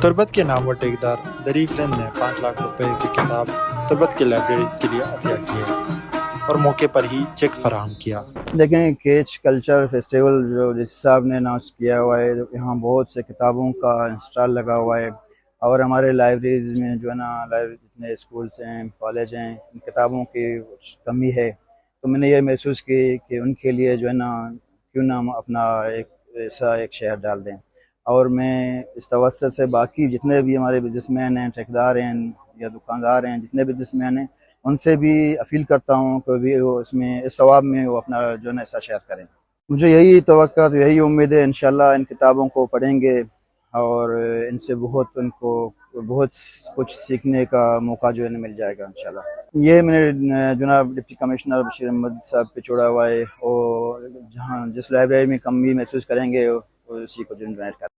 تربت کے نامور ٹھیکیدار ظریف رند نے 5 لاکھ روپے کی کتاب تربت کی لائبریریز کے لیے عطیہ کی ہے اور موقع پر ہی چیک فراہم کیا۔ دیکھیں کیچ کلچر فیسٹیول جو جس صاحب نے اناؤنس کیا ہوا ہے، یہاں بہت سے کتابوں کا انسٹال لگا ہوا ہے، اور ہمارے لائبریریز میں جو ہے نا جتنے اسکولس ہیں، کالج ہیں، ان کتابوں کی کمی ہے، تو میں نے یہ محسوس کی کہ ان کے لیے جو ہے نا کیوں نہ ہم اپنا ایسا ایک شہر ڈال دیں، اور میں اس توسط سے باقی جتنے بھی ہمارے بزنس مین ہیں، ٹھیکیدار ہیں یا دکاندار ہیں، جتنے بزنس مین ہیں، ان سے بھی اپیل کرتا ہوں کہ بھی وہ اس ثواب میں وہ اپنا جو ہے نا حصہ شیئر کریں۔ مجھے یہی توقع، یہی امید ہے انشاءاللہ ان کتابوں کو پڑھیں گے اور ان سے ان کو بہت کچھ سیکھنے کا موقع جو ہے نا مل جائے گا انشاءاللہ۔ یہ میں نے جناب ڈپٹی کمشنر بشیر احمد صاحب پہ چھوڑا ہوا ہے، اور جس لائبریری میں کمی محسوس کریں گے اسی کو جنریٹ کریں۔